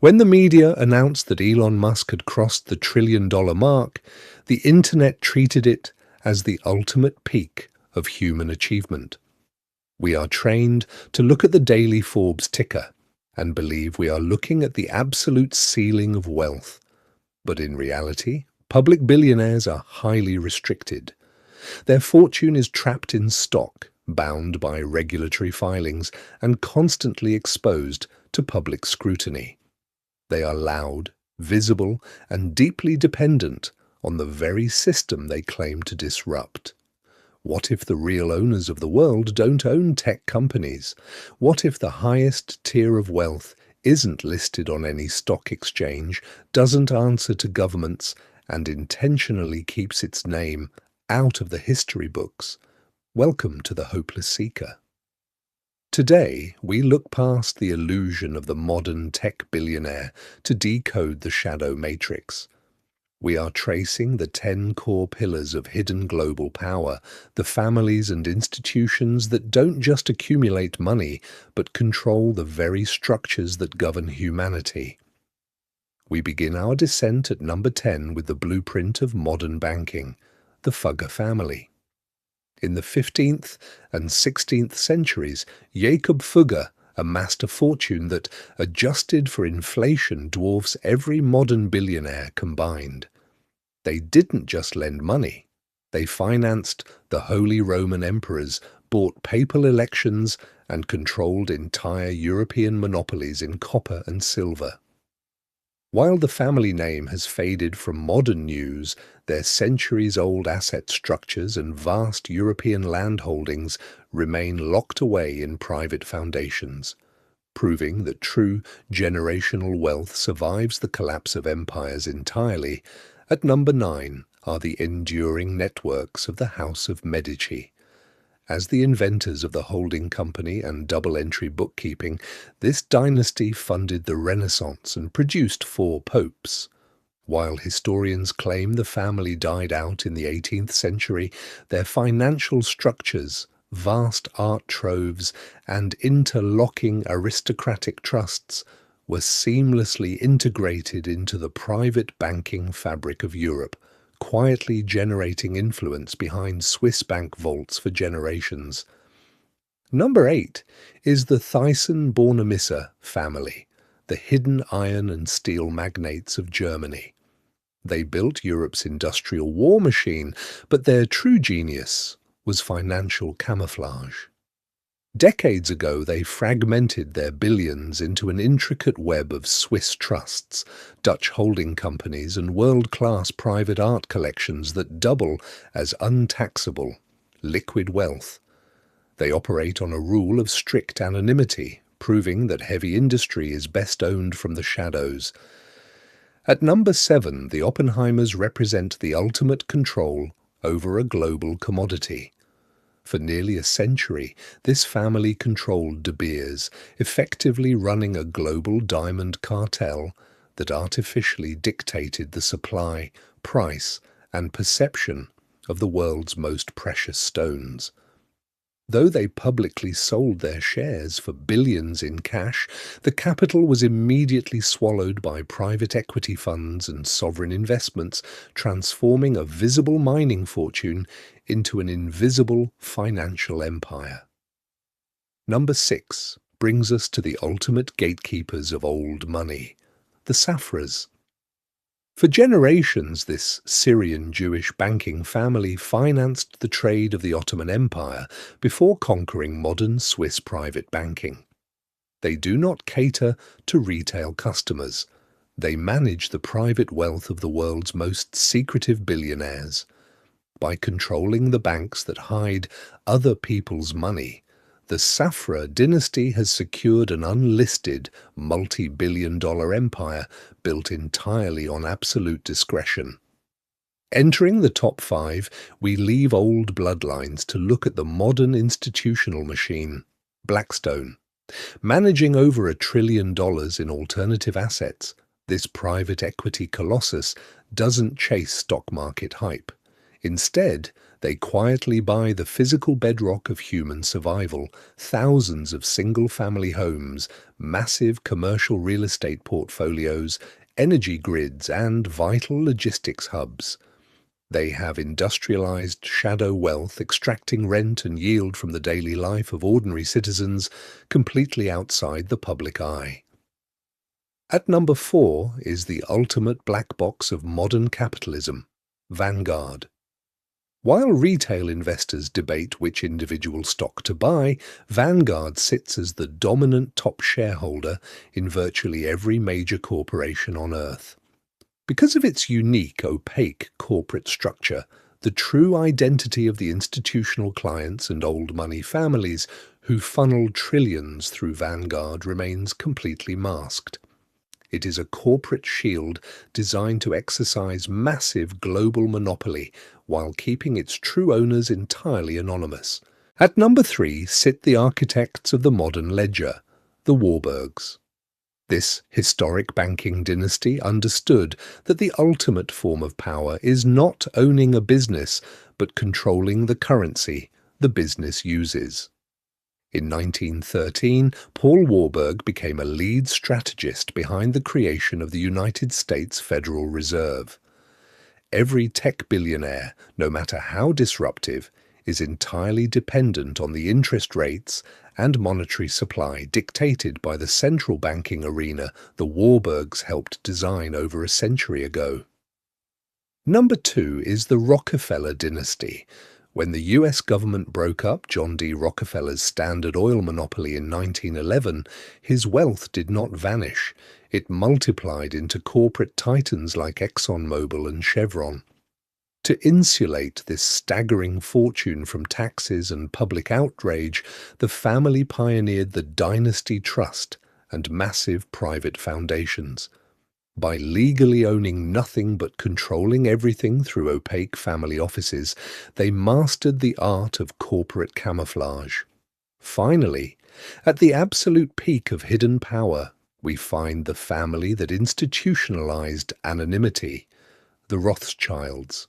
When the media announced that Elon Musk had crossed the trillion-dollar mark, the internet treated it as the ultimate peak of human achievement. We are trained to look at the daily Forbes ticker and believe we are looking at the absolute ceiling of wealth. But in reality, public billionaires are highly restricted. Their fortune is trapped in stock, bound by regulatory filings, and constantly exposed to public scrutiny. They are loud, visible, and deeply dependent on the very system they claim to disrupt. What if the real owners of the world don't own tech companies? What if the highest tier of wealth isn't listed on any stock exchange, doesn't answer to governments, and intentionally keeps its name out of the history books? Welcome to the Hopeless Seeker. Today, we look past the illusion of the modern tech billionaire to decode the shadow matrix. We are tracing the 10 core pillars of hidden global power, the families and institutions that don't just accumulate money, but control the very structures that govern humanity. We begin our descent at number 10 with the blueprint of modern banking, the Fugger family. In the 15th and 16th centuries, Jacob Fugger amassed a fortune that, adjusted for inflation, dwarfs every modern billionaire combined. They didn't just lend money. They financed the Holy Roman emperors, bought papal elections, and controlled entire European monopolies in copper and silver. While the family name has faded from modern news, their centuries-old asset structures and vast European landholdings remain locked away in private foundations, proving that true generational wealth survives the collapse of empires entirely. At number 9 are the enduring networks of the House of Medici. As the inventors of the holding company and double-entry bookkeeping, this dynasty funded the Renaissance and produced 4 popes. While historians claim the family died out in the 18th century, their financial structures, vast art troves, and interlocking aristocratic trusts were seamlessly integrated into the private banking fabric of Europe, quietly generating influence behind Swiss bank vaults for generations. Number 8 is the Thyssen-Bornemisser family, the hidden iron and steel magnates of Germany. They built Europe's industrial war machine, but their true genius was financial camouflage. Decades ago, they fragmented their billions into an intricate web of Swiss trusts, Dutch holding companies, and world-class private art collections that double as untaxable, liquid wealth. They operate on a rule of strict anonymity, proving that heavy industry is best owned from the shadows. At number 7, the Oppenheimers represent the ultimate control over a global commodity. For nearly a century, this family controlled De Beers, effectively running a global diamond cartel that artificially dictated the supply, price, and perception of the world's most precious stones. Though they publicly sold their shares for billions in cash, the capital was immediately swallowed by private equity funds and sovereign investments, transforming a visible mining fortune into an invisible financial empire. Number 6 brings us to the ultimate gatekeepers of old money, the Safras. For generations, this Syrian Jewish banking family financed the trade of the Ottoman Empire before conquering modern Swiss private banking. They do not cater to retail customers. They manage the private wealth of the world's most secretive billionaires. By controlling the banks that hide other people's money, the Safra dynasty has secured an unlisted, multi-billion-dollar empire built entirely on absolute discretion. Entering the top 5, we leave old bloodlines to look at the modern institutional machine, Blackstone. Managing over $1 trillion in alternative assets, this private equity colossus doesn't chase stock market hype. Instead, They quietly buy the physical bedrock of human survival, thousands of single-family homes, massive commercial real estate portfolios, energy grids, and vital logistics hubs. They have industrialized shadow wealth, extracting rent and yield from the daily life of ordinary citizens, completely outside the public eye. At number 4 is the ultimate black box of modern capitalism, Vanguard. While retail investors debate which individual stock to buy, Vanguard sits as the dominant top shareholder in virtually every major corporation on Earth. Because of its unique, opaque corporate structure, the true identity of the institutional clients and old money families who funnel trillions through Vanguard remains completely masked. It is a corporate shield designed to exercise massive global monopoly while keeping its true owners entirely anonymous. At number 3 sit the architects of the modern ledger, the Warburgs. This historic banking dynasty understood that the ultimate form of power is not owning a business, but controlling the currency the business uses. In 1913, Paul Warburg became a lead strategist behind the creation of the United States Federal Reserve. Every tech billionaire, no matter how disruptive, is entirely dependent on the interest rates and monetary supply dictated by the central banking arena the Warburgs helped design over a century ago. Number 2 is the Rockefeller dynasty. When the US government broke up John D. Rockefeller's Standard Oil monopoly in 1911, his wealth did not vanish. It multiplied into corporate titans like ExxonMobil and Chevron. To insulate this staggering fortune from taxes and public outrage, the family pioneered the Dynasty Trust and massive private foundations. By legally owning nothing but controlling everything through opaque family offices, they mastered the art of corporate camouflage. Finally, at the absolute peak of hidden power, we find the family that institutionalized anonymity, the Rothschilds.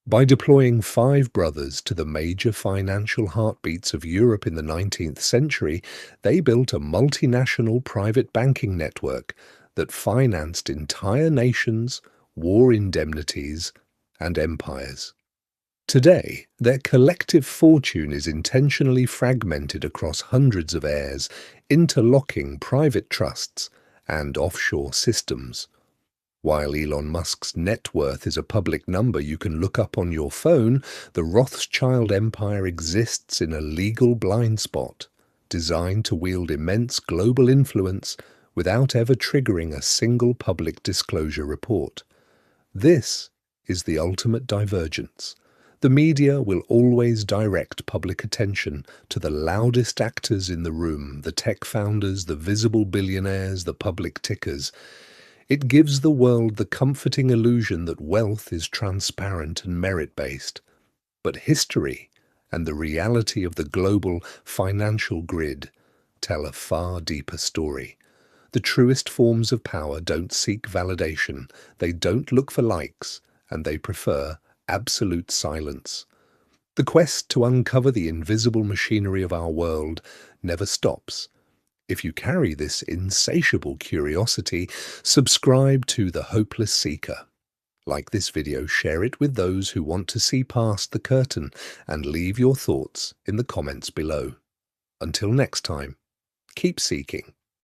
By deploying 5 brothers to the major financial heartbeats of Europe in the 19th century, they built a multinational private banking network that financed entire nations, war indemnities, and empires. Today, their collective fortune is intentionally fragmented across hundreds of heirs, interlocking private trusts and offshore systems. While Elon Musk's net worth is a public number you can look up on your phone, the Rothschild empire exists in a legal blind spot, designed to wield immense global influence without ever triggering a single public disclosure report. This is the ultimate divergence. The media will always direct public attention to the loudest actors in the room, the tech founders, the visible billionaires, the public tickers. It gives the world the comforting illusion that wealth is transparent and merit-based. But history and the reality of the global financial grid tell a far deeper story. The truest forms of power don't seek validation, they don't look for likes, and they prefer absolute silence. The quest to uncover the invisible machinery of our world never stops. If you carry this insatiable curiosity, subscribe to The Hopeless Seeker. Like this video, share it with those who want to see past the curtain, and leave your thoughts in the comments below. Until next time, keep seeking.